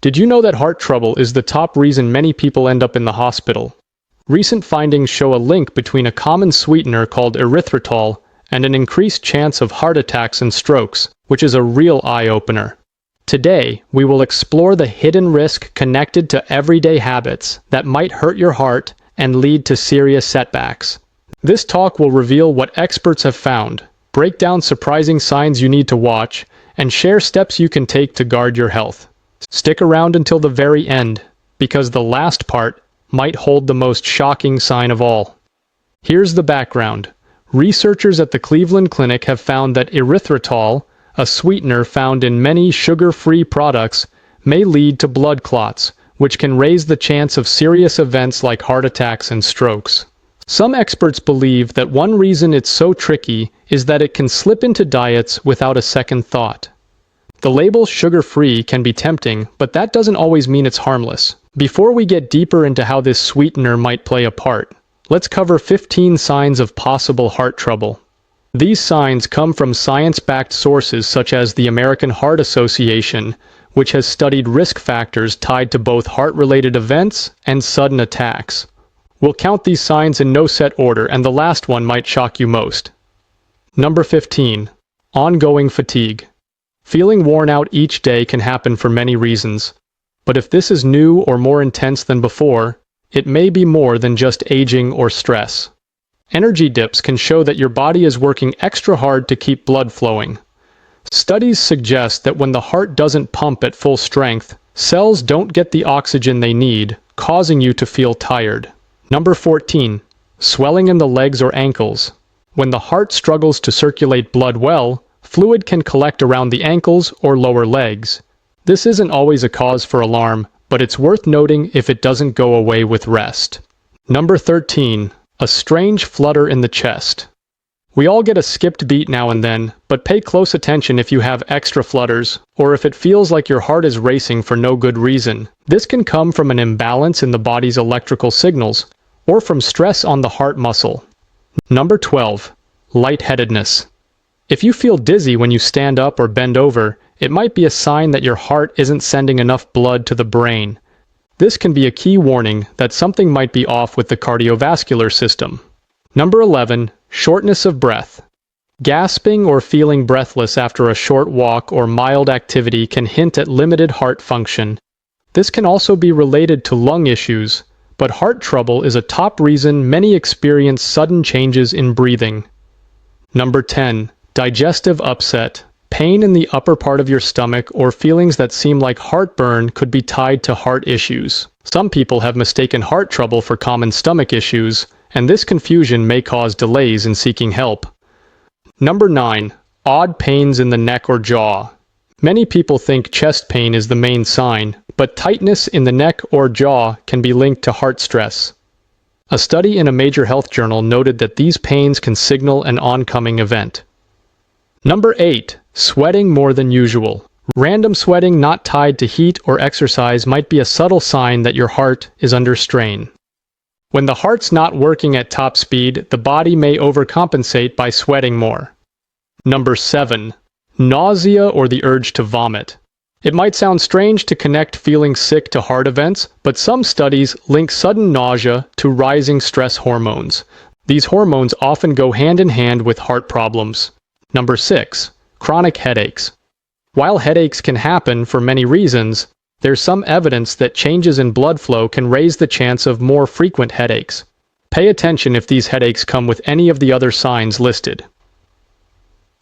Did you know that heart trouble is the top reason many people end up in the hospital? Recent findings show a link between a common sweetener called erythritol and an increased chance of heart attacks and strokes, which is a real eye-opener. Today, we will explore the hidden risk connected to everyday habits that might hurt your heart and lead to serious setbacks. This talk will reveal what experts have found, break down surprising signs you need to watch, and share steps you can take to guard your health. Stick around until the very end, because the last part might hold the most shocking sign of all. Here's the background. Researchers at the Cleveland Clinic have found that erythritol, a sweetener found in many sugar-free products, may lead to blood clots, which can raise the chance of serious events like heart attacks and strokes. Some experts believe that one reason it's so tricky is that it can slip into diets without a second thought. The label sugar-free can be tempting, but that doesn't always mean it's harmless. Before we get deeper into how this sweetener might play a part, let's cover 15 signs of possible heart trouble. These signs come from science-backed sources such as the American Heart Association, which has studied risk factors tied to both heart-related events and sudden attacks. We'll count these signs in no set order, and the last one might shock you most. Number 15. Ongoing fatigue. Feeling worn out each day can happen for many reasons. But if this is new or more intense than before, it may be more than just aging or stress. Energy dips can show that your body is working extra hard to keep blood flowing. Studies suggest that when the heart doesn't pump at full strength, cells don't get the oxygen they need, causing you to feel tired. Number 14. Swelling in the legs or ankles. When the heart struggles to circulate blood well, fluid can collect around the ankles or lower legs. This isn't always a cause for alarm, but it's worth noting if it doesn't go away with rest. Number 13. A strange flutter in the chest. We all get a skipped beat now and then, but pay close attention if you have extra flutters, or if it feels like your heart is racing for no good reason. This can come from an imbalance in the body's electrical signals, or from stress on the heart muscle. Number 12. Lightheadedness. If you feel dizzy when you stand up or bend over, it might be a sign that your heart isn't sending enough blood to the brain. This can be a key warning that something might be off with the cardiovascular system. Number 11. Shortness of breath. Gasping or feeling breathless after a short walk or mild activity can hint at limited heart function. This can also be related to lung issues, but heart trouble is a top reason many experience sudden changes in breathing. Number 10. Digestive upset. Pain in the upper part of your stomach or feelings that seem like heartburn could be tied to heart issues. Some people have mistaken heart trouble for common stomach issues, and this confusion may cause delays in seeking help. Number 9. Odd pains in the neck or jaw. Many people think chest pain is the main sign, but tightness in the neck or jaw can be linked to heart stress. A study in a major health journal noted that these pains can signal an oncoming event. Number 8. Sweating more than usual. Random sweating not tied to heat or exercise might be a subtle sign that your heart is under strain. When the heart's not working at top speed, the body may overcompensate by sweating more. Number 7. Nausea or the urge to vomit. It might sound strange to connect feeling sick to heart events, but some studies link sudden nausea to rising stress hormones. These hormones often go hand in hand with heart problems. Number 6. Chronic headaches. While headaches can happen for many reasons, there's some evidence that changes in blood flow can raise the chance of more frequent headaches. Pay attention if these headaches come with any of the other signs listed.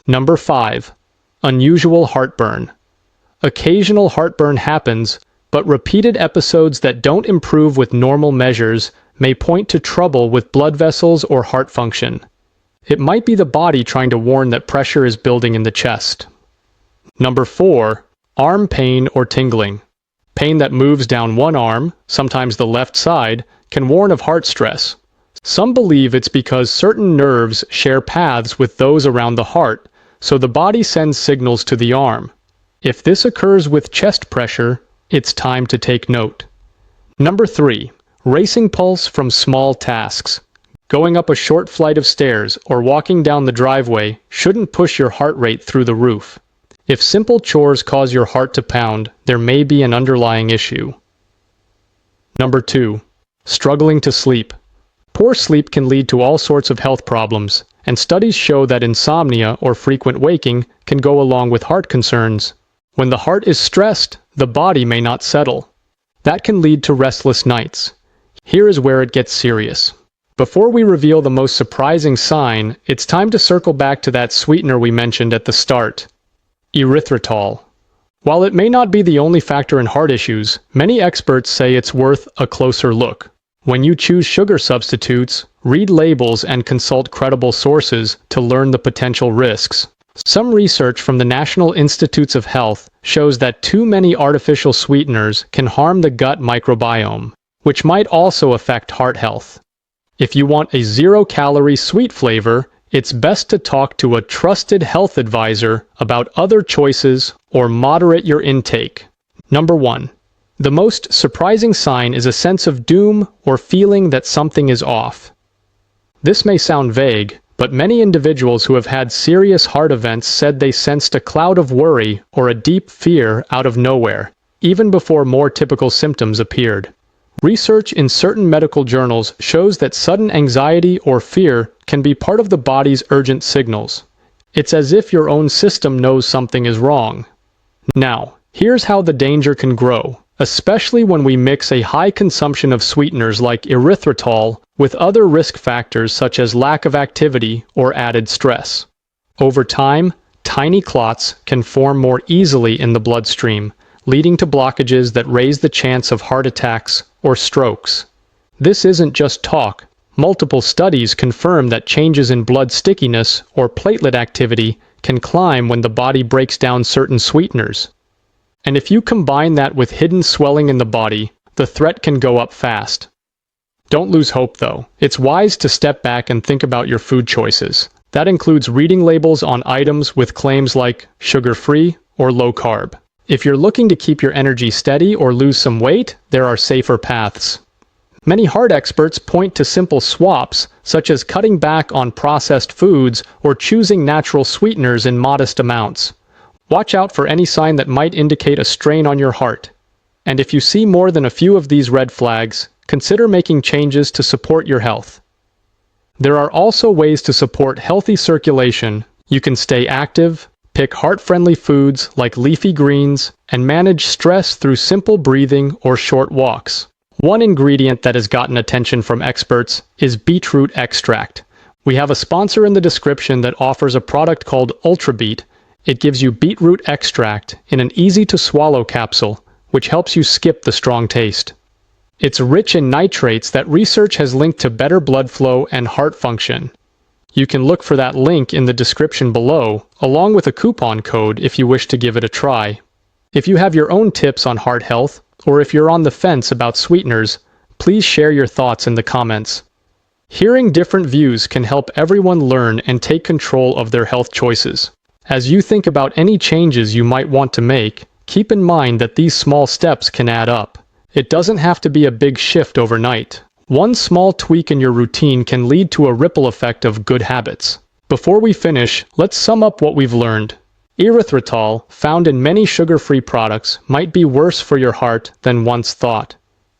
Number 5. Unusual heartburn. Occasional heartburn happens, but repeated episodes that don't improve with normal measures may point to trouble with blood vessels or heart function. It might be the body trying to warn that pressure is building in the chest. Number 4. Arm pain or tingling. Pain that moves down one arm, sometimes the left side, can warn of heart stress. Some believe it's because certain nerves share paths with those around the heart, so the body sends signals to the arm. If this occurs with chest pressure, it's time to take note. Number 3. Racing pulse from small tasks. Going up a short flight of stairs or walking down the driveway shouldn't push your heart rate through the roof. If simple chores cause your heart to pound, there may be an underlying issue. Number 2. Struggling to sleep. Poor sleep can lead to all sorts of health problems, and studies show that insomnia or frequent waking can go along with heart concerns. When the heart is stressed, the body may not settle. That can lead to restless nights. Here is where it gets serious. Before we reveal the most surprising sign, it's time to circle back to that sweetener we mentioned at the start: erythritol. While it may not be the only factor in heart issues, many experts say it's worth a closer look. When you choose sugar substitutes, read labels and consult credible sources to learn the potential risks. Some research from the National Institutes of Health shows that too many artificial sweeteners can harm the gut microbiome, which might also affect heart health. If you want a zero-calorie sweet flavor, it's best to talk to a trusted health advisor about other choices or moderate your intake. Number 1. The most surprising sign is a sense of doom or feeling that something is off. This may sound vague, but many individuals who have had serious heart events said they sensed a cloud of worry or a deep fear out of nowhere, even before more typical symptoms appeared. Research in certain medical journals shows that sudden anxiety or fear can be part of the body's urgent signals. It's as if your own system knows something is wrong. Now, here's how the danger can grow, especially when we mix a high consumption of sweeteners like erythritol with other risk factors such as lack of activity or added stress. Over time, tiny clots can form more easily in the bloodstream, leading to blockages that raise the chance of heart attacks or strokes. This isn't just talk. Multiple studies confirm that changes in blood stickiness or platelet activity can climb when the body breaks down certain sweeteners. And if you combine that with hidden swelling in the body, the threat can go up fast. Don't lose hope though. It's wise to step back and think about your food choices. That includes reading labels on items with claims like sugar-free or low-carb. If you're looking to keep your energy steady or lose some weight, there are safer paths. Many heart experts point to simple swaps, such as cutting back on processed foods or choosing natural sweeteners in modest amounts. Watch out for any sign that might indicate a strain on your heart. And if you see more than a few of these red flags, consider making changes to support your health. There are also ways to support healthy circulation. You can stay active, pick heart-friendly foods like leafy greens, and manage stress through simple breathing or short walks. One ingredient that has gotten attention from experts is Beetoot Extract. We have a sponsor in the description that offers a product called Ultrabeet. It gives you beetroot extract in an easy-to-swallow capsule, which helps you skip the strong taste. It's rich in nitrates that research has linked to better blood flow and heart function. You can look for that link in the description below, along with a coupon code if you wish to give it a try. If you have your own tips on heart health, or if you're on the fence about sweeteners, please share your thoughts in the comments. Hearing different views can help everyone learn and take control of their health choices. As you think about any changes you might want to make, keep in mind that these small steps can add up. It doesn't have to be a big shift overnight. One small tweak in your routine can lead to a ripple effect of good habits. Before we finish, let's sum up what we've learned. Erythritol, found in many sugar-free products, might be worse for your heart than once thought.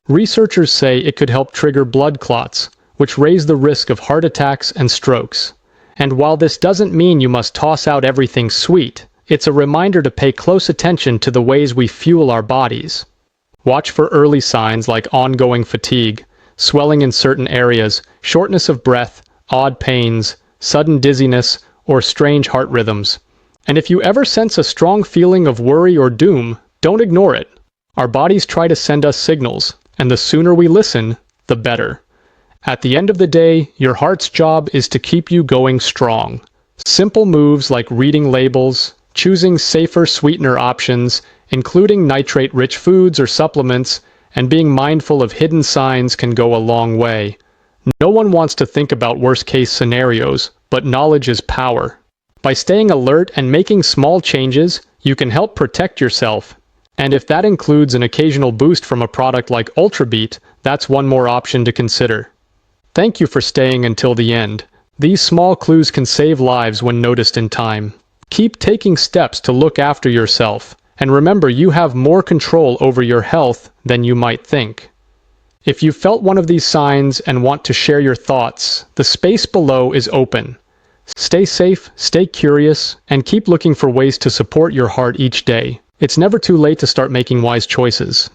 Researchers say it could help trigger blood clots, which raise the risk of heart attacks and strokes. And while this doesn't mean you must toss out everything sweet, it's a reminder to pay close attention to the ways we fuel our bodies. Watch for early signs like ongoing fatigue, swelling in certain areas, shortness of breath, odd pains, sudden dizziness, or strange heart rhythms. And if you ever sense a strong feeling of worry or doom, don't ignore it. Our bodies try to send us signals, and the sooner we listen, the better. At the end of the day, your heart's job is to keep you going strong. Simple moves like reading labels, choosing safer sweetener options, including nitrate-rich foods or supplements, and being mindful of hidden signs can go a long way. No one wants to think about worst-case scenarios, but knowledge is power. By staying alert and making small changes, you can help protect yourself. And if that includes an occasional boost from a product like Ultrabeet, that's one more option to consider. Thank you for staying until the end. These small clues can save lives when noticed in time. Keep taking steps to look after yourself, and remember you have more control over your health than you might think. If you felt one of these signs and want to share your thoughts, the space below is open. Stay safe, stay curious, and keep looking for ways to support your heart each day. It's never too late to start making wise choices.